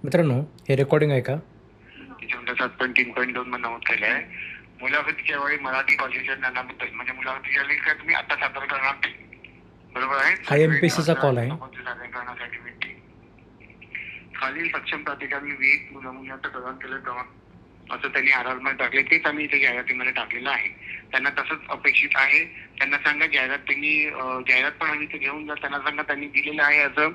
मित्रांनो, हे रेकॉर्डिंग आहे का? त्याच्यामध्ये 7.3.2 मध्ये नमूद केले आहे. मुलाखतीच्या वेळी मराठी भाषेच्या ज्ञानाबद्दल म्हणजे मुलाखतीच्या वेळी काय तुम्ही आता सादर करणार नाही, बरोबर आहे? हा MPSCचा कॉल आहे. सादर करण्यासाठी विनंती. खालील सक्षम प्राधिकाऱ्यांनी विहित नमुन्यात प्रदान केले तेव्हा असं त्यांनी मध्ये टाकले, तेच आम्ही इथे जाहिरातीमध्ये टाकलेलं आहे. त्यांना तसंच अपेक्षित आहे. त्यांना सांगा जाहिरात त्यांनी जाहिरात पण आम्ही इथे घेऊन जा. त्यांना सांगा त्यांनी दिलेलं आहे असं.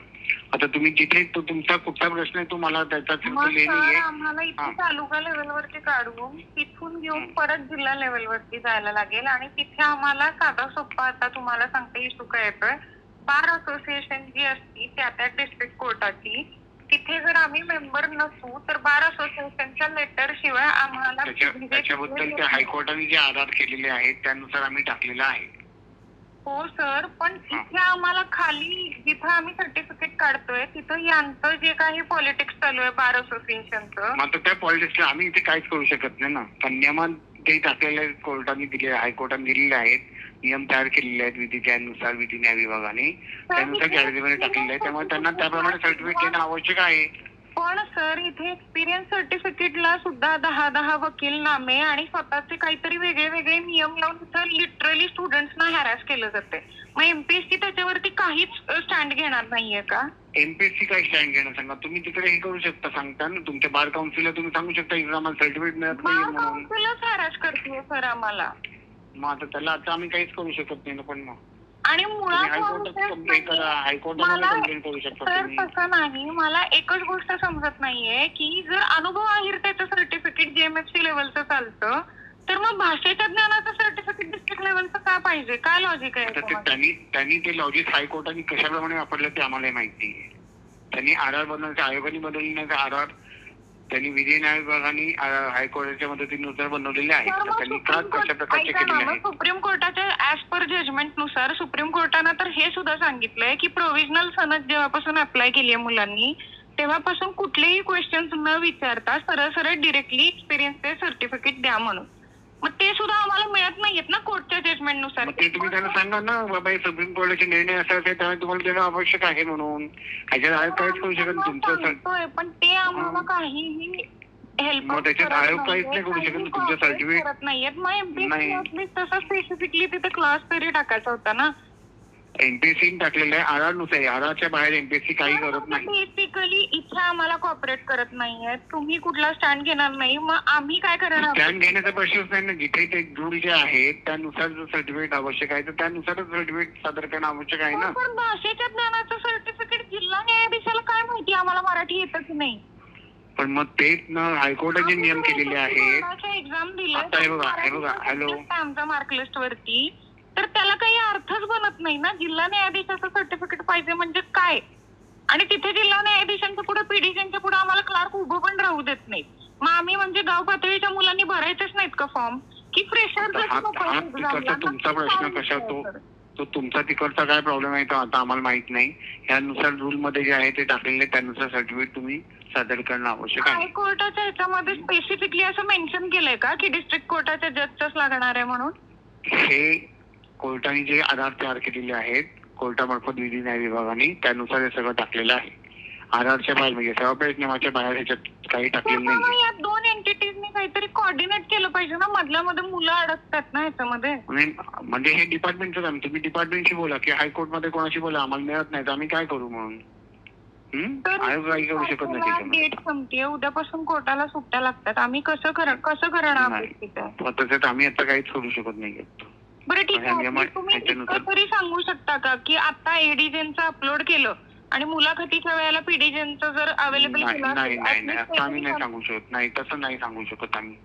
आता तुम्ही जिथे तो तुमचा कुठला प्रश्न आहे तो मला त्याचा आम्हाला इथे तालुका लेवलवरती काढून तिथून घेऊन परत जिल्हा लेवलवरती जायला लागेल आणि तिथे आम्हाला साधा सोप्पा आता तुम्हाला सांगते इशू काय येतोय. बार असोसिएशन जी असती त्या डिस्ट्रिक्ट कोर्टाची, तिथे जर आम्ही मेंबर नसू तर बार असोसिएशनच्या लेटर शिवाय आम्हाला त्याच्याबद्दल त्या हायकोर्टाने जे आधार केलेले आहेत त्यानुसार आम्ही टाकलेलं आहे. हो सर, पण इथे आम्हाला खाली जिथं आम्ही सर्टिफिकेट काढतोय तिथं यांचं जे काही पॉलिटिक्स चालू आहे बार असोसिएशनचं, मात्र त्या पॉलिटिक्सला आम्ही इथे काहीच करू शकत नाही ना. पण नियमान ते टाकलेले कोर्टाने दिले, हायकोर्टाने दिलेले आहेत, नियम तयार केलेले आहेत विधी त्यानुसार, विधी न्याय विभागाने त्यानुसार जाहिरातीमध्ये टाकलेले आहे. त्यामुळे त्यांना त्याप्रमाणे सर्टिफिकेट देणं आवश्यक आहे. पण सर इथे एक्सपिरियन्स सर्टिफिकेटला सुद्धा 10 वकीलनामे आणि स्वतःचे काहीतरी वेगळे वेगळे नियम लावून इथं लिटरली स्टुडंट्सना हॅरॅस केलं जाते. मग एमपीएससी त्याच्यावरती काहीच स्टँड घेणार नाहीये का? एमपीएससी काय स्टँड घेणं सांगा. तुम्ही तिकडे हे करू शकता, सांगता ना तुमच्या बार काउन्सिलला तुम्ही सांगू शकता एक्झाम सर्टिफिकेट मिळत नाही म्हणून. काउन्सिलच हॅरॅस करते सर आम्हाला. मग आता त्याला आता आम्ही काहीच करू शकत नाही ना. पण मग आणि मुळात हायकोर्टात कंप्लेंट करा, हायकोर्टामध्ये कंप्लेंट करू शकता तुम्ही. तसं नाही. मला एकच गोष्ट समजत नाहीये की जर अनुभव आहे त्याचं सर्टिफिकेट जेएमएफसी लेवलचं चालतं, तर मग भाषेच्या ज्ञानाचं सर्टिफिकेट डिस्ट्रिक्ट लेवलचं का पाहिजे? काय लॉजिक आहे? त्यांनी ते लॉजिक हायकोर्टाने कशाप्रमाणे वापरलं ते आम्हाला माहिती आहे. त्यांनी आधार बनवण्याचा, आयोगाने बनवण्याचा आधार त्यांनी विधी न्याय विभागाने हायकोर्टाच्या मदतीनुसार बनवलेले आहेत. त्यांनी का कशा प्रकारचे केलेले आहेत? सुप्रीम कोर्टाच्या ऍज पर जजमेंट नुसार सुप्रीम कोर्टानं तर हे सुद्धा सांगितलंय की प्रोव्हिजनल सनद जेव्हापासून अप्लाय केली आहे मुलांनी तेव्हापासून कुठलेही क्वेश्चन्स न विचारता सरळ सरळ डिरेक्टली एक्सपिरियन्सचे सर्टिफिकेट द्या म्हणून. मग ते सुद्धा आम्हाला मिळत नाहीयेत ना कोर्टच्या जजमेंट नुसार. ते तुम्ही त्यांना सांगा ना बाबा हे सुप्रीम कोर्टाचे निर्णय असा आहे त्यामुळे तुम्हाला देणं आवश्यक आहे म्हणून. ह्याच्यात काहीच करू शकत तुमचं. पण ते आम्हाला काहीही हेल्प मग त्याच्यात आयोग काहीच नाही करू शकत तुमचं सर्टिफिकेट करत नाहीयेत. मग एमपीएससी तसं स्पेसिफिकली तिथे क्लास तरी टाकायचा होता ना. एमपीएससी टाकलेलं आहे आधारनुसार. आधारच्या बाहेर एमपीएससी काही करत नाही. बेसिकली इथे आम्हाला कॉपरेट करत नाहीये. तुम्ही कुठला स्टँड घेणार नाही, मग आम्ही काय करणार? स्टँड घेण्याचा प्रश्नच नाही ना. जिथे ते रूल जे आहेत त्यानुसार जर सर्टिफिकेट आवश्यक आहे तर त्यानुसारच सर्टिफिकेट सादर करणं आवश्यक आहे ना. पण भाषेच्या ज्ञानाचं सर्टिफिकेट जिल्हा न्यायाधीशाला काय माहिती? आम्हाला मराठी येतच नाही. पण मग तेच ना हायकोर्टाचे नियम केलेले आहेत. एक्झाम दिले हे बघा हॅलो आमच्या मार्कलिस्ट वरती, तर त्याला काही अर्थच बनत नाही ना. जिल्हा न्यायाधीशाचं सर्टिफिकेट पाहिजे म्हणजे काय? आणि तिथे जिल्हा न्यायाधीशांच्या पुढे पीडीसीच्या पुढे आम्हाला क्लार्क उभं पण राहू देत नाही. मग आम्ही म्हणजे गाव पातळीच्या मुलांनी भरायचेच नाहीत का फॉर्म? की फ्रेशर तुमचा प्रश्न कशा तो तुमचा तिकडचा काय प्रॉब्लेम आहे तो आता आम्हाला माहित नाही. यानुसार रूल मध्ये जे आहे ते टाकलेले त्यानुसार सर्टिफिकेट तुम्ही सादर करणं आवश्यक आहे. हायकोर्टाच्या ह्याच्यामध्ये स्पेसिफिकली असं मेन्शन केलंय का की डिस्ट्रिक्ट कोर्टाच्या जजच लागणार आहे म्हणून? हे कोर्टाने जे आधार तयार केलेले आहेत कोर्टामार्फत विधी न्याय विभागाने त्यानुसार हे सगळं टाकलेलं आहे. आधारच्या बाहेर म्हणजे सेवापेश नियमाच्या बाहेर ह्याच्यात काही टाकलेलं नाही. या दोन एंटिटीजनी काहीतरी कोऑर्डिनेट केलं पाहिजे ना. मधल्या मध्ये मुलं अडकतात ना ह्याच्यामध्ये. म्हणजे हे डिपार्टमेंटचं काम. तुम्ही डिपार्टमेंटशी बोला की हायकोर्ट मध्ये कोणाशी बोला, आम्हाला मिळत नाही तर आम्ही काय करू म्हणून. आयोग काही करू शकत नाही. डेट संपते, उद्यापासून कोर्टाला सुट्ट्या लागतात. आम्ही कसं करणार? तसंच आम्ही आता काहीच करू शकत नाही. बरं ठीक आहे, तुम्ही तरी सांगू शकता का की आता एडीजेनचं अपलोड केलं आणि मुलाखतीच्या वेळेला पीडीजेनचं जर अवेलेबल केलं? नाही आम्ही नाही सांगू शकत. नाही तसं नाही सांगू शकत आम्ही.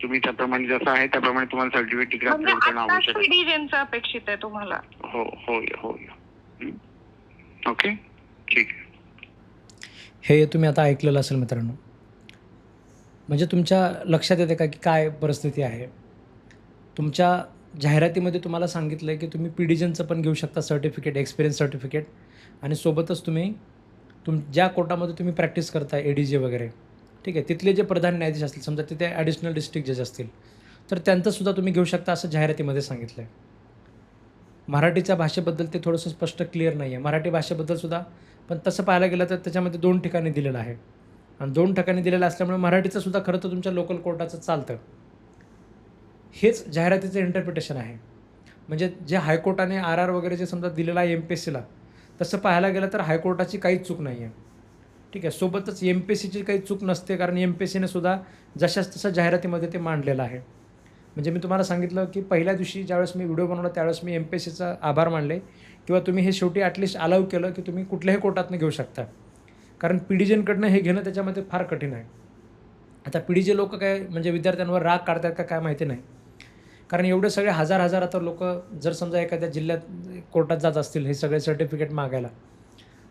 तुम्ही त्याप्रमाणे जसं आहे त्याप्रमाणे तुम्हाला सर्टिफिकेट अपलोड करणं आवश्यक आहे. पीडीजेनचं अपेक्षित आहे तुम्हाला? हो. ओके ठीक आहे. हे तुम्ही आता ऐकलेलं असेल मित्रांनो. म्हणजे तुमच्या लक्षात येते का की काय परिस्थिती आहे? तुमच्या जाहिरातीमध्ये तुम्हाला सांगितलं आहे की तुम्ही पीडीजनचं पण घेऊ शकता सर्टिफिकेट, एक्सपिरियन्स सर्टिफिकेट, आणि सोबतच तुम्ही ज्या कोर्टामध्ये तुम्ही प्रॅक्टिस करताय एडीजे वगैरे, ठीक आहे, तिथले जे प्रधान न्यायाधीश असतील, समजा तिथे ॲडिशनल डिस्ट्रिक्ट जज असतील तर त्यांचंसुद्धा तुम्ही घेऊ शकता असं जाहिरातीमध्ये सांगितलं आहे. मराठीच्या भाषेबद्दल ते थोडंसं स्पष्ट क्लिअर नाही आहे. मराठी भाषेबद्दल सुद्धा पण तसं पाहायला गेलं तर त्याच्यामध्ये 2 ठिकाणी दिलेलं आहे आणि 2 ठिकाणी दिलेलं असल्यामुळे मराठीचं सुद्धा खरं तर तुमच्या लोकल कोर्टाचं चालतं. हेच जाहिरातीचं इंटरप्रिटेशन आहे. म्हणजे जे हायकोर्टाने आर वगैरे जे समजा दिलेलं आहे MPSCला, तसं पाहायला गेलं तर हायकोर्टाची काहीच चूक नाही आहे. ठीक आहे. सोबतच MPSCची काही चूक नसते, कारण MPSCने सुद्धा जशास तसं जाहिरातीमध्ये ते मांडलेलं आहे. म्हणजे मी तुम्हाला सांगितलं की पहिल्या दिवशी ज्यावेळेस मी व्हिडिओ बनवला त्यावेळेस मी MPSCचा आभार मानले किंवा तुम्ही हे शेवटी ॲटलिस्ट अलाव केलं की तुम्ही कुठल्याही कोर्टातनं घेऊ शकता. कारण PDGकडनं हे घेणं त्याच्यामध्ये फार कठीण आहे. आता PDG लोकं काय म्हणजे विद्यार्थ्यांवर राग काढतात का काय माहिती नाही. कारण एवढे सगळे हजार आता लोकं जर समजा एखाद्या जिल्ह्यात कोर्टात जात असतील हे सगळे सर्टिफिकेट मागायला,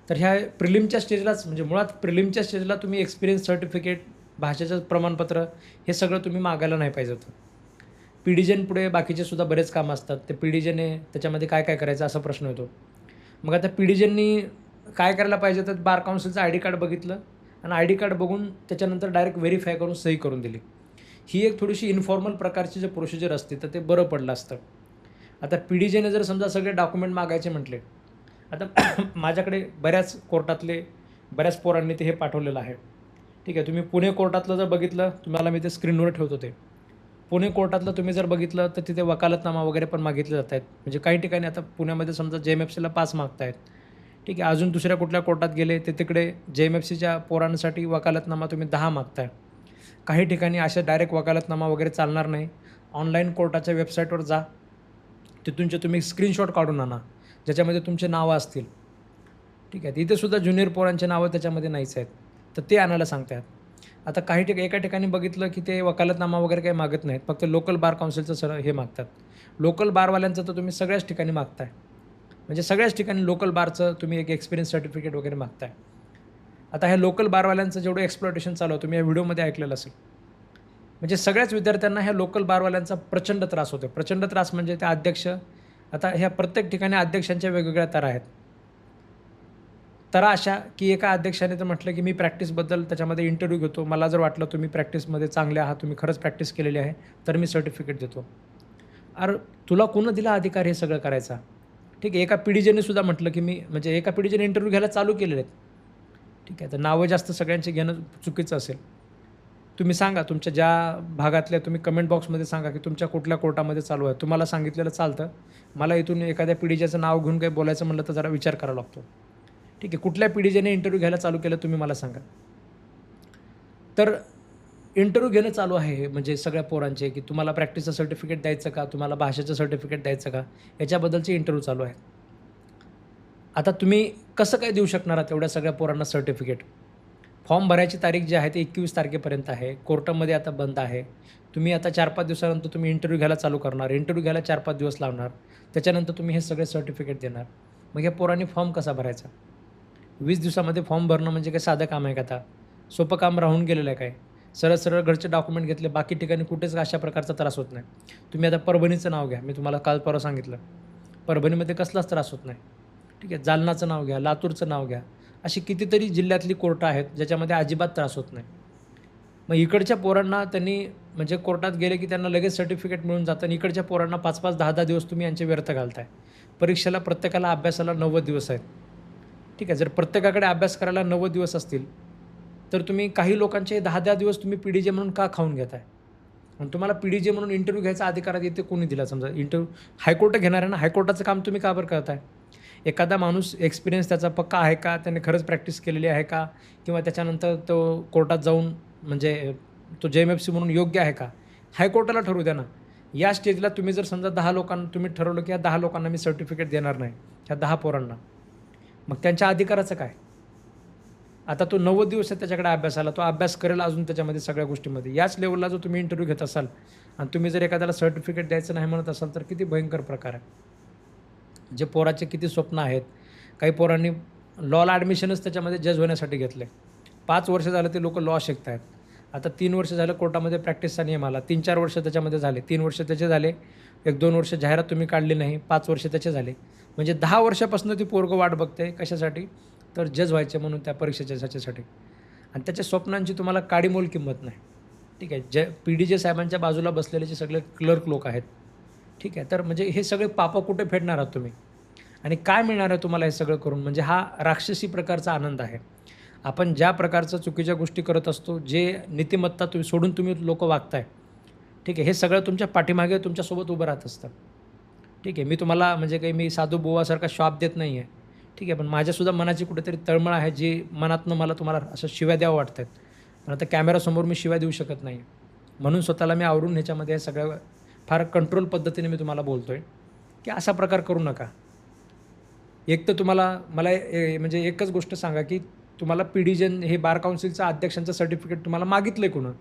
तर ह्या प्रिलिमच्या स्टेजलाच म्हणजे मुळात प्रिलिमच्या स्टेजला तुम्ही एक्सपिरियन्स सर्टिफिकेट, भाषेचं प्रमाणपत्र हे सगळं तुम्ही मागायला नाही पाहिजे होतं. पुढे बाकीचे सुद्धा बरेच कामं असतात. ते PDGने त्याच्यामध्ये काय करायचं असा प्रश्न येतो. मग आता PDGनी काय करायला पाहिजे तर बार काउन्सिलचं ID कार्ड बघितलं आणि ID कार्ड बघून त्याच्यानंतर डायरेक्ट व्हेरीफाय करून सही करून दिली. ही एक थोडीशी इन्फॉर्मल प्रकारची जे प्रोसिजर असते तर ते बरं पडलं असतं. आता PDGने जर समजा सगळे डॉक्युमेंट मागायचे म्हटले, आता माझ्याकडे बऱ्याच कोर्टातले बऱ्याच पोरांनी ते हे पाठवलेलं आहे. ठीक आहे. तुम्ही पुणे कोर्टातलं जर बघितलं, तुम्हाला मी ते स्क्रीनवर ठेवतो ते. पुणे कोर्टातलं तुम्ही जर बघितलं तर तिथे वकालतनामा वगैरे पण मागितले जात आहेत. म्हणजे काही ठिकाणी आता पुण्यामध्ये समजा JMFCला पास मागतायत. ठीक आहे. अजून दुसऱ्या कुठल्या कोर्टात गेले ते तिकडे JMFCच्या पोरांसाठी वकालतनामा तुम्ही 10 मागताय. काही ठिकाणी अशा डायरेक्ट वकालतनामा वगैरे चालणार नाही. ऑनलाईन कोर्टाच्या वेबसाईटवर जा, तिथूनचे तुम्ही स्क्रीनशॉट काढून आणा ज्याच्यामध्ये तुमचे नावं असतील. ठीक आहे. इथे सुद्धा ज्युनियर पोरांचे नावं त्याच्यामध्ये नाहीच आहेत, तर ते आणायला सांगतात. आता काही एका ठिकाणी बघितलं की ते वकालतनामा वगैरे काही मागत नाहीत, फक्त लोकल बार काउन्सिलचं हे मागतात. लोकल बारवाल्यांचं तर तुम्ही सगळ्याच ठिकाणी मागताय. म्हणजे सगळ्याच ठिकाणी लोकल बारचं तुम्ही एक एक्सपिरियन्स सर्टिफिकेट वगैरे मागताय. आता ह्या लोकल बारवाल्यांचं जेवढं एक्सप्लॉयटेशन चालू आहे तुम्ही या व्हिडिओमध्ये ऐकलेलं असेल. म्हणजे सगळ्याच विद्यार्थ्यांना ह्या लोकल बारवाल्यांचा प्रचंड त्रास होतो. प्रचंड त्रास म्हणजे ते अध्यक्ष, आता ह्या प्रत्येक ठिकाणी अध्यक्षांच्या वेगवेगळ्या तरा आहेत. तरा अशा की एका अध्यक्षाने तर म्हटलं की मी प्रॅक्टिसबद्दल त्याच्यामध्ये इंटरव्ह्यू घेतो, मला जर वाटलं तुम्ही प्रॅक्टिसमध्ये चांगले आहात, तुम्ही खरंच प्रॅक्टिस केलेली आहे तर मी सर्टिफिकेट देतो. अरे तुला कोण दिला अधिकार हे सगळं करायचा? ठीक आहे. एका PDGने सुद्धा म्हटलं की मी म्हणजे एका PDGने इंटरव्ह्यू घ्यायला चालू केलेले आहेत. ठीक आहे. तर नावं जास्त सगळ्यांचे घेणं चुकीचं असेल. तुम्ही सांगा तुमच्या ज्या भागातल्या, तुम्ही कमेंट बॉक्समध्ये सांगा की तुमच्या कुठल्या कोर्टामध्ये चालू आहे. तुम्हाला सांगितलेलं चालतं, मला इथून एखाद्या PDGचं नाव घेऊन काही बोलायचं म्हटलं तर जरा विचार करावा लागतो. ठीक आहे. कुठल्या PDGने इंटरव्ह्यू घ्यायला चालू केलं तुम्ही मला सांगा. तर इंटरव्ह्यू घेणं चालू आहे म्हणजे सगळ्या पोरांचे की तुम्हाला प्रॅक्टिसचं सर्टिफिकेट द्यायचं का, तुम्हाला भाषेचं सर्टिफिकेट द्यायचं का, याच्याबद्दलचे इंटरव्ह्यू चालू आहेत. आता तुम्ही कसं काय देऊ शकणार आहात एवढ्या सगळ्या पोरांना सर्टिफिकेट? फॉर्म भरायची तारीख जी आहे ती 21 तारखेपर्यंत आहे. कोर्टामध्ये आता बंद आहे. तुम्ही आता 4-5 दिवसानंतर तुम्ही इंटरव्ह्यू घ्यायला चालू करणार. इंटरव्ह्यू घ्यायला 4-5 दिवस लावणार. त्याच्यानंतर तुम्ही हे सगळे सर्टिफिकेट देणार. मग या पोरांनी फॉर्म कसा भरायचा? 20 दिवसामध्ये फॉर्म भरणं म्हणजे काय साधं काम आहे का? आता सोपं काम राहून गेलेलं आहे काय? सरळ घरचे डॉक्युमेंट घेतले, बाकी ठिकाणी कुठेच अशा प्रकारचा त्रास होत नाही. तुम्ही आता परभणीचं नाव घ्या, मी तुम्हाला काल परवा सांगितलं. परभणीमध्ये कसलाच त्रास होत नाही. ठीक आहे. जालनाचं नाव घ्या, लातूरचं नाव घ्या, अशी कितीतरी जिल्ह्यातली कोर्टं आहेत ज्याच्यामध्ये अजिबात त्रास होत नाही. मग इकडच्या पोरांना त्यांनी म्हणजे कोर्टात गेले की त्यांना लगेच सर्टिफिकेट मिळून जातं आणि इकडच्या पोरांना 5-5, 10-10 दिवस तुम्ही यांचे व्यर्थ घालताय. परीक्षेला प्रत्येकाला अभ्यासाला 90 दिवस आहेत. ठीक आहे. जर प्रत्येकाकडे अभ्यास करायला 90 दिवस असतील तर तुम्ही काही लोकांचे 10-10 दिवस तुम्ही PDG म्हणून का खाऊन घेताय? आणि तुम्हाला PDG म्हणून इंटरव्ह्यू घ्यायचा अधिकार येते कोणी दिला? समजा इंटरव्ह्यू हायकोर्ट घेणार आहे ना, हायकोर्टाचं काम तुम्ही का बरं करताय? एखादा माणूस एक्सपिरियन्स त्याचा पक्का आहे का, त्याने खरंच प्रॅक्टिस केलेली आहे का, किंवा त्याच्यानंतर तो कोर्टात जाऊन म्हणजे तो JMFC म्हणून योग्य आहे का, हायकोर्टाला ठरवू द्या ना. या स्टेजला तुम्ही जर समजा 10 लोकांना तुम्ही ठरवलं की या 10 लोकांना मी सर्टिफिकेट देणार नाही, ह्या 10 पोरांना, मग त्यांच्या अधिकाराचं काय? आता तो 90 दिवस आहे त्याच्याकडे अभ्यासाला, तो अभ्यास करेल अजून त्याच्यामध्ये सगळ्या गोष्टीमध्ये. याच लेवलला जो तुम्ही इंटरव्ह्यू घेत असाल आणि तुम्ही जर एखाद्याला सर्टिफिकेट द्यायचं नाही म्हणत असाल तर किती भयंकर प्रकार आहे. जे पोराचे किती स्वप्न आहेत. काही पोरांनी लॉला ॲडमिशनच त्याच्यामध्ये जज होण्यासाठी घेतले. 5 वर्ष झालं ते लोक लॉ शिकत आहेत. आता 3 वर्ष झालं कोर्टामध्ये प्रॅक्टिसचा नियम आला. 3-4 वर्ष त्याच्यामध्ये झाले. 3 वर्ष त्याचे झाले. 1-2 वर्ष जाहिरात तुम्ही काढली नाही. 5 वर्ष त्याचे झाले. म्हणजे 10 वर्षापासून ती पोरगं वाट बघते. कशासाठी? तर जज व्हायचे म्हणून त्या परीक्षेच्या ह्याच्यासाठी. आणि त्याच्या स्वप्नांची तुम्हाला काडीमोल किंमत नाही. ठीक आहे. PDG साहेबांच्या बाजूला बसलेले जे सगळे क्लर्क लोक आहेत. ठीक आहे. तर म्हणजे हे सगळे पापं कुठे फेडणार आहात तुम्ही? आणि काय मिळणार आहे तुम्हाला हे सगळं करून? म्हणजे हा राक्षसी प्रकारचा आनंद आहे. आपण ज्या प्रकारचं चुकीच्या गोष्टी करत असतो, जे नीतिमत्ता तुम्ही सोडून तुम्ही लोकं वागताय, ठीक आहे, हे सगळं तुमच्या पाठीमागे तुमच्यासोबत उभं राहत असतं. ठीक आहे, मी तुम्हाला म्हणजे काही मी साधू बुवासारखा शाप देत नाही आहे. ठीक आहे, पण माझ्यासुद्धा मनाची कुठेतरी तळमळ आहे, जी मनातनं मला तुम्हाला असं शिव्या द्यावं वाटत आहेत. पण आता कॅमेरासमोर मी शिव्या देऊ शकत नाही. म्हणून स्वतःला मी आवरून ह्याच्यामध्ये हे सगळं फार कंट्रोल पद्धतीने मी तुम्हाला बोलतो आहे, की असा प्रकार करू नका. एक तर तुम्हाला मला म्हणजे एकच गोष्ट सांगा, की तुम्हाला पी-डी-जन हे बार काउन्सिलचं अध्यक्षांचं सर्टिफिकेट तुम्हाला मागितलं आहे कुणं?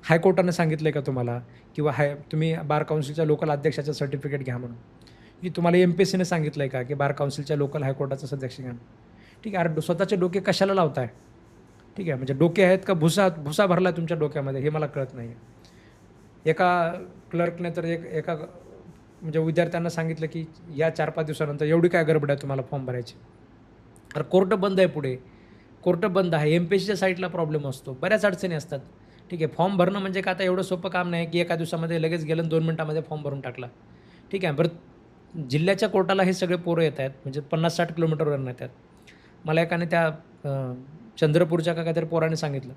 हायकोर्टानं सांगितलं आहे का तुम्हाला? किंवा तुम्ही बार काउन्सिलच्या लोकल अध्यक्षाचं सर्टिफिकेट घ्या म्हणून? की तुम्हाला एम-पी-एस-सीने सांगितलं आहे का, की बार काउन्सिलच्या लोकल हायकोर्टाचं अध्यक्ष घ्या? ठीक आहे, अरे स्वतःचे डोके कशाला लावताय? ठीक आहे, म्हणजे डोके आहेत का भुसा भरला तुमच्या डोक्यामध्ये हे मला कळत नाही आहे. एका क्लर्कने तर एका म्हणजे विद्यार्थ्यांना सांगितलं, की या 4-5 दिवसानंतर एवढी काय गडबड आहे तुम्हाला फॉर्म भरायची? अरे कोर्ट बंद आहे पुढे, कोर्ट बंद आहे. एम-पी-एस-सीच्या साईटला प्रॉब्लेम असतो, बऱ्याच अडचणी असतात. ठीक आहे, फॉर्म भरणं म्हणजे का आता एवढं सोपं काम नाही, की एका दिवसामध्ये लगेच गेलं आणि 2 मिनिटामध्ये फॉर्म भरून टाकला. ठीक आहे, बरं जिल्ह्याच्या कोर्टाला हे सगळे पोरं येत आहेत, म्हणजे 50-60 किलोमीटरवरून येतात. मला एकाने त्या चंद्रपूरच्या का काहीतरी पोराने सांगितलं,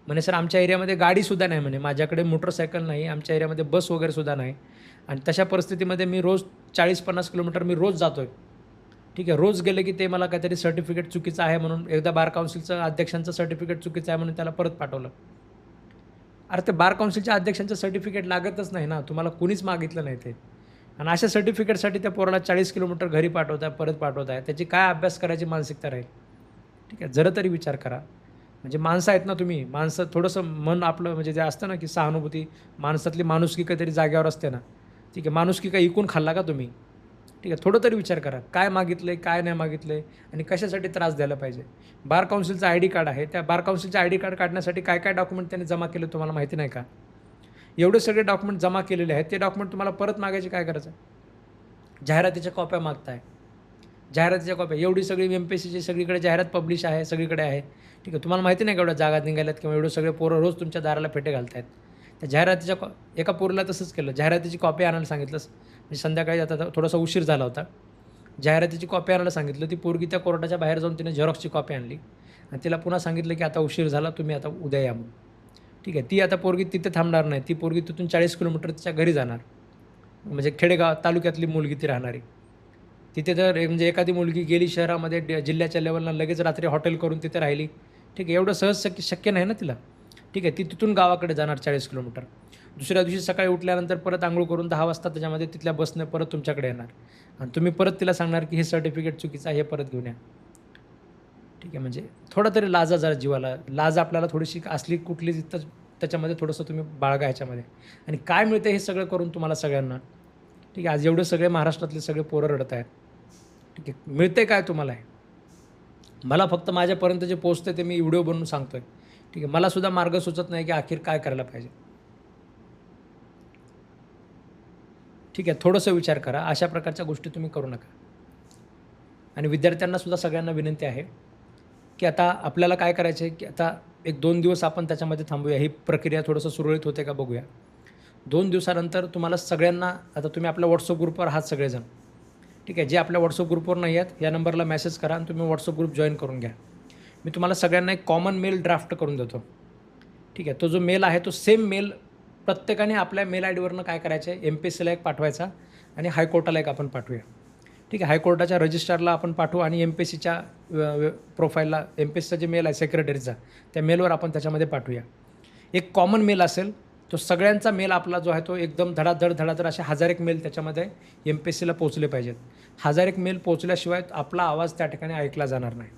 म्हणे सर आमच्या एरियामध्ये गाडीसुद्धा नाही, म्हणे माझ्याकडे मोटरसायकल नाही, आमच्या एरियामध्ये बस वगैरेसुद्धा नाही आणि तशा परिस्थितीमध्ये मी रोज 40-50 किलोमीटर मी रोज जातो आहे. ठीक आहे, रोज गेले की ते मला काहीतरी सर्टिफिकेट चुकीचं आहे म्हणून एकदा बार काउन्सिलचं अध्यक्षांचं सर्टिफिकेट चुकीचं आहे म्हणून त्याला परत पाठवलं. अरे ते बार काउन्सिलच्या अध्यक्षांचं सर्टिफिकेट लागतच नाही ना, तुम्हाला कुणीच मागितलं नाही ते. आणि अशा सर्टिफिकेटसाठी त्या पोराला 40 किलोमीटर घरी पाठवताय, परत पाठवताय. त्याची काय अभ्यास करायची मानसिकता राहील? ठीक आहे, जरा तरी विचार करा. म्हणजे माणसं आहेत ना तुम्ही, माणसं थोडंसं मन आपलं म्हणजे जे असतं ना, की सहानुभूती, माणसातली माणुसकी काहीतरी जाग्यावर असते ना. ठीक आहे, माणुसकी काय इकून खाल्ला का तुम्ही? ठीक आहे, थोडं तरी विचार करा. काय मागितलं आहे, काय नाही मागितलं आहे आणि कशासाठी त्रास द्यायला पाहिजे? बार काउन्सिलचं आय-डी कार्ड आहे, त्या बार काउन्सिलचं आय-डी कार्ड काढण्यासाठी काय काय डॉक्युमेंट त्यांनी जमा केले तुम्हाला माहिती नाही का? एवढे सगळे डॉक्युमेंट जमा केलेले आहेत, ते डॉक्युमेंट तुम्हाला परत मागायचे काय करायचं? जाहिरातीच्या कॉप्या मागताय, जाहिरातीच्या कॉप्या एवढी सगळी एम-पी-एस-सीची सगळीकडे जाहिरात पब्लिश आहे, सगळीकडे आहे. ठीक आहे, तुम्हाला माहिती नाही का एवढ्या जागा निघाल्यात किंवा एवढे सगळे पोरं रोज तुमच्या दाराला फेटे घालत आहेत. त्या जाहिरातीच्या एका पोरीला तसंच केलं, जाहिरातीची कॉपी आणायला सांगितलं. म्हणजे संध्याकाळी आता थोडासा उशीर झाला होता, जाहिरातीची कॉपी आणायला सांगितलं. ती पोरगी त्या कोर्टाच्या बाहेर जाऊन तिने झेरॉक्सची कॉपी आणली आणि तिला पुन्हा सांगितलं की आता उशीर झाला, तुम्ही आता उद्या या म्हणून. ठीक आहे, ती आता पोरगी तिथे थांबणार नाही, ती पोरगी तिथून 40 किलोमीटर तिच्या घरी जाणार. म्हणजे खेडेगाव तालुक्यातली मुलगी ती राहणारी. तिथे तर म्हणजे एखादी मुलगी गेली शहरामध्ये जिल्ह्याच्या लेवलला लगेच रात्री हॉटेल करून तिथे राहिली. ठीक आहे, एवढं सहज शक्य नाही ना तिला. ठीक आहे, ती तिथून गावाकडे जाणार 40 किलोमीटर. दुसऱ्या दिवशी सकाळी उठल्यानंतर परत आंघोळ करून 10 वाजता त्याच्यामध्ये तिथल्या बसने परत तुमच्याकडे येणार आणि तुम्ही परत तिला सांगणार की हे सर्टिफिकेट चुकीचं आहे, हे परत घेऊन या. ठीक आहे, म्हणजे थोडं तरी लाजा जरा जीवाला. लाज आपल्याला थोडीशी असली कुठली तर त्याच्यामध्ये थोडंसं तुम्ही बाळगा ह्याच्यामध्ये. आणि काय मिळतं हे सगळं करून तुम्हाला सगळ्यांना? ठीक आहे, आज एवढे सगळे महाराष्ट्रातले सगळे पोरं रडत आहेत. ठीक आहे, मिळतंय काय तुम्हाला हे? मला फक्त माझ्यापर्यंत जे पोचतं ते मी व्हिडिओ बनवून सांगतो आहे. ठीक आहे, मलासुद्धा मार्ग सुचत नाही की अखेर काय करायला पाहिजे. ठीक आहे, थोडंसं विचार करा. अशा प्रकारच्या गोष्टी तुम्ही करू नका. आणि विद्यार्थ्यांनासुद्धा सगळ्यांना विनंती आहे की आता आपल्याला काय करायचं आहे, की आता 1-2 दिवस आपण त्याच्यामध्ये थांबूया. ही प्रक्रिया थोडंसं सुरळीत होते का बघूया. 2 दिवसानंतर तुम्हाला सगळ्यांना, आता तुम्ही आपल्या व्हॉट्सअप ग्रुपवर आहात सगळेजण. ठीक आहे, जे आपल्या व्हॉट्सअप ग्रुपवर नाही आहेत या नंबरला मेसेज करा आणि तुम्ही व्हॉट्सअप ग्रुप जॉईन करून घ्या. मी तुम्हाला सगळ्यांना एक कॉमन मेल ड्राफ्ट करून देतो. ठीक आहे, तो जो मेल आहे तो सेम मेल प्रत्येकाने आपल्या मेल आय डीवरनं काय करायचं आहे, एम-पी-एस-सीला एक पाठवायचा आणि हायकोर्टाला एक आपण पाठवूया. ठीक आहे, हायकोर्टाच्या रजिस्ट्रारला आपण पाठवू आणि एम-पी-एस-सीच्या प्रोफाईलला एम-पी-एस-सीचा जे मेल आहे सेक्रेटरीचा त्या मेलवर आपण त्याच्यामध्ये पाठवूया. एक कॉमन मेल असेल, तो सगळ्यांचा मेल आपला जो आहे तो एकदम धडाधड असे 1000 मेल त्याच्यामध्ये एम-पी-एस-सीला पोचले पाहिजेत. 1000 मेल पोचल्याशिवाय आपला आवाज त्या ठिकाणी ऐकला जाणार नाही.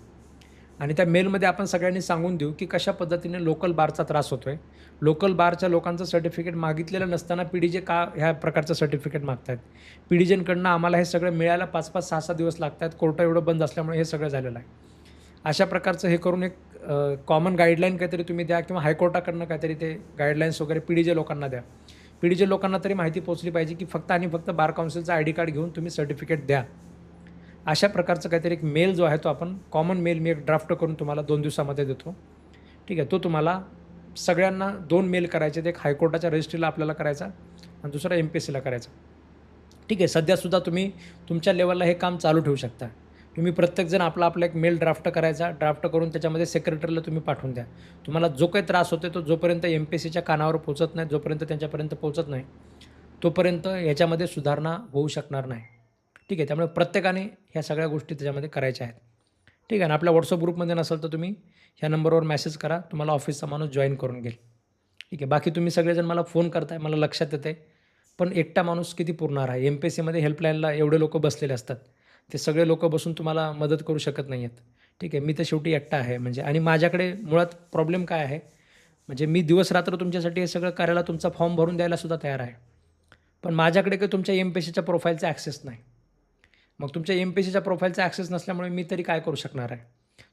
आणि त्या मेलमध्ये आपण सगळ्यांनी सांगून देऊ की कशा पद्धतीने लोकल बारचा त्रास होतो आहे. लोकल बारच्या लोकांचं सर्टिफिकेट मागितलेलं नसताना पी-डी-जे का ह्या प्रकारचं सर्टिफिकेट मागत आहेत. पी-डी-जेंकडनं आम्हाला हे सगळं मिळायला 5-5, 6-6 दिवस लागत आहेत. कोर्ट एवढं बंद असल्यामुळे हे सगळं झालेलं आहे. अशा प्रकारचं हे करून एक कॉमन गाईडलाईन काहीतरी तुम्ही द्या किंवा हायकोर्टाकडनं काहीतरी ते गाईडलाईन्स वगैरे पी-डी-जे लोकांना द्या. पी-डी-जे लोकांना तरी माहिती पोचली पाहिजे की फक्त आणि फक्त बार काउन्सिलचा आय-डी कार्ड घेऊन तुम्ही सर्टिफिकेट द्या. अशा प्रकारचं काहीतरी एक मेल जो आहे तो आपण कॉमन मेल मी एक ड्राफ्ट करून तुम्हाला 2 दिवसामध्ये देतो. ठीक आहे, तो तुम्हाला सगळ्यांना 2 मेल करायचे. एक हायकोर्टाच्या रजिस्ट्रीला आपल्याला करायचा आणि दुसरा एम-पी-एस-सीला करायचा. ठीक आहे. सध्यासुद्धा तुम्ही तुमच्या लेवलला हे काम चालू ठेवू शकता. तुम्ही प्रत्येकजण आपला एक मेल ड्राफ्ट करायचा, ड्राफ्ट करून त्याच्यामध्ये सेक्रेटरीला तुम्ही पाठवून द्या. तुम्हाला जो काही त्रास होतो तो जोपर्यंत MPSCच्या कानावर पोहोचत नाही, जोपर्यंत त्यांच्यापर्यंत पोहोचत नाही, तोपर्यंत याच्यामध्ये सुधारणा होऊ शकणार नाही. ठीक आहे. त्यामुळे प्रत्येकाने ह्या सगळ्या गोष्टी त्याच्यामध्ये करायच्या आहेत. ठीक आहे ना. आपल्या WhatsApp ग्रुपमध्ये नसेल तर तुम्ही ह्या नंबरवर मेसेज करा. तुम्हाला ऑफिसचा माणूस जॉईन करून घेईल. ठीक आहे. बाकी तुम्ही सगळेजण मला फोन करताय, मला लक्षात येतं आहे. पण एकटा माणूस किती पुरणार आहे? MPSCमध्ये हेल्पलाईनला एवढे लोकं बसलेले असतात. ते सगळे लोकं बसून तुम्हाला मदत करू शकत नाही आहेत. ठीक आहे. मी तर शेवटी एकटा आहे म्हणजे आणि माझ्याकडे मुळात प्रॉब्लेम काय आहे, म्हणजे मी दिवस-रात्र तुमच्यासाठी हे सगळं करायला, तुमचा फॉर्म भरून द्यायलासुद्धा तयार आहे. पण माझ्याकडे काही तुमच्या MPSCच्या प्रोफाईलचा ॲक्सेस नाही. मग तुमच्या MPSCच्या प्रोफाईलचा ॲक्सेस नसल्यामुळे मी तरी काय करू शकणार आहे?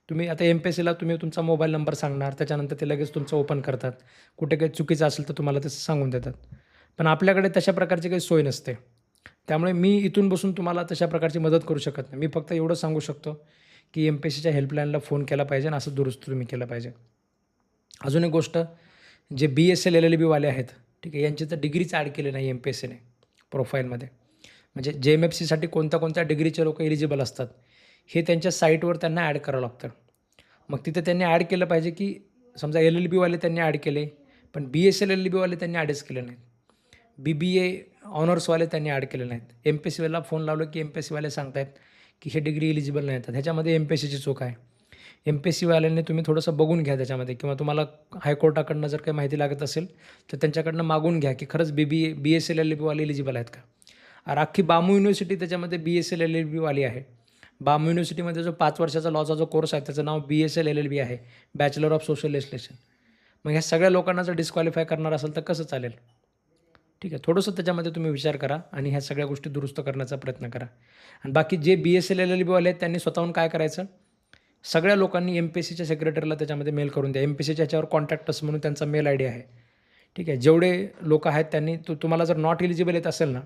तुम्ही आता MPSCला तुम्ही तुमचा मोबाईल नंबर सांगणार, त्याच्यानंतर ते लगेच तुमचं ओपन करतात. कुठे काही चुकीचं असेल तर तुम्हाला तसं सांगून देतात. पण आपल्याकडे तशा प्रकारची काही सोय नसते. त्यामुळे मी इथून बसून तुम्हाला तशा प्रकारची मदत करू शकत नाही. मी फक्त एवढं सांगू शकतो, की MPSCच्या हेल्पलाईनला फोन केला पाहिजे आणि असं दुरुस्त तुम्ही केलं पाहिजे. अजून एक गोष्ट, जे BSL LLB आहेत, ठीक आहे, यांची तर डिग्रीच ॲड केली नाही MPSCने प्रोफाईलमध्ये. म्हणजे JMFCसाठी कोणत्या डिग्रीचे लोकं एलिजिबल असतात, हे त्यांच्या साईटवर त्यांना ॲड करावं लागतं. मग तिथे त्यांनी ॲड केलं पाहिजे, की समजा LLBवाले त्यांनी ॲड केले, पण BSL LLBवाले त्यांनी ॲडच केले नाहीत. BBA ऑनर्सवाले त्यांनी ॲड केले नाहीत. MPSCला फोन लावलं, की MPSCवाले सांगत आहेत, की हे डिग्री एलिजिबल नाही आहेत. ह्याच्यामध्ये MPSCची चूक आहे. MPSCवाल्यांनी तुम्ही थोडंसं बघून घ्या त्याच्यामध्ये, किंवा तुम्हाला हायकोर्टाकडनं जर काही माहिती लागत असेल, तर त्यांच्याकडनं मागून घ्या, की खरंच BSL LLBवाले एलिजिबल आहेत का? आणि अख्खी बामू युनिव्हर्सिटी त्याच्यामध्ये BSL LLBवाली आहे. बामू युनिव्हर्सिटीमध्ये जो 5 वर्षाचा लॉचा जो कोर्स आहे, त्याचं नाव BSL LLB आहे, बॅचलर ऑफ सोशल लेजिस्लेशन. मग ह्या सगळ्या लोकांना जर डिस्क्वालिफाय करणार असेल तर कसं चालेल? ठीक आहे. थोडंसं त्याच्यामध्ये तुम्ही विचार करा आणि ह्या सगळ्या गोष्टी दुरुस्त करण्याचा प्रयत्न करा. आणि बाकी जे BSL LLBवाले आहेत त्यांनी स्वतःहून काय करायचं? सगळ्या लोकांनी MPSCच्या सेक्रेटरीला त्याच्यामध्ये मेल करून द्या. MPSCच्या ह्याच्यावर कॉन्टॅक्ट अस म्हणून त्यांचा मेल ID आहे. ठीक आहे. जेवढे लोक आहेत त्यांनी तुम्हाला जर नॉट एलिजिबल येत असेल ना,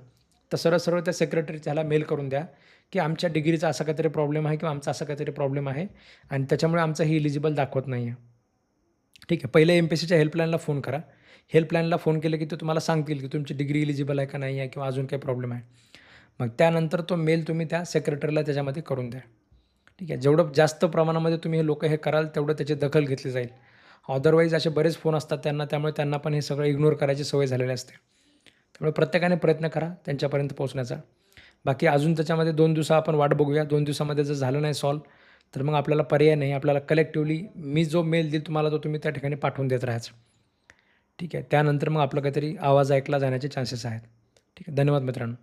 तर सरळ त्या सेक्रेटरीच्याला मेल करून द्या, की आमच्या डिग्रीचा असा काहीतरी प्रॉब्लेम आहे किंवा आमचा असा काहीतरी प्रॉब्लेम आहे आणि त्याच्यामुळे आमचं हे एलिजिबल दाखवत नाही आहे. ठीक आहे. पहिले MPSCच्या हेल्पलाईनला फोन करा. हेल्पलाईनला फोन केले की ते तुम्हाला सांगतील, की तुमची डिग्री एलिजिबल आहे का नाही आहे किंवा अजून काही प्रॉब्लेम आहे. मग त्यानंतर तो मेल तुम्ही त्या सेक्रेटरीला त्याच्यामध्ये करून द्या. ठीक आहे. जेवढं जास्त प्रमाणामध्ये तुम्ही हे लोकं हे कराल, तेवढं त्याची दखल घेतली जाईल. अदरवाईज असे बरेच फोन असतात त्यांना, त्यामुळे त्यांना पण हे सगळं इग्नोर करायची सवय झालेली असते. त्यामुळे प्रत्येकाने प्रयत्न करा त्यांच्यापर्यंत पोहोचण्याचा. बाकी अजून त्याच्यामध्ये 2 दिवस आपण वाट बघूया. 2 दिवसामध्ये जर झालं नाही सॉल्व्ह, तर मग आपल्याला पर्याय नाही. आपल्याला कलेक्टिव्हली मी जो मेल देईल तुम्हाला, तो तुम्ही त्या ठिकाणी पाठवून देत राहायचं. ठीक आहे. त्यानंतर मग आपलं काहीतरी आवाज ऐकला जाण्याचे चान्सेस आहेत. ठीक आहे. धन्यवाद मित्रांनो.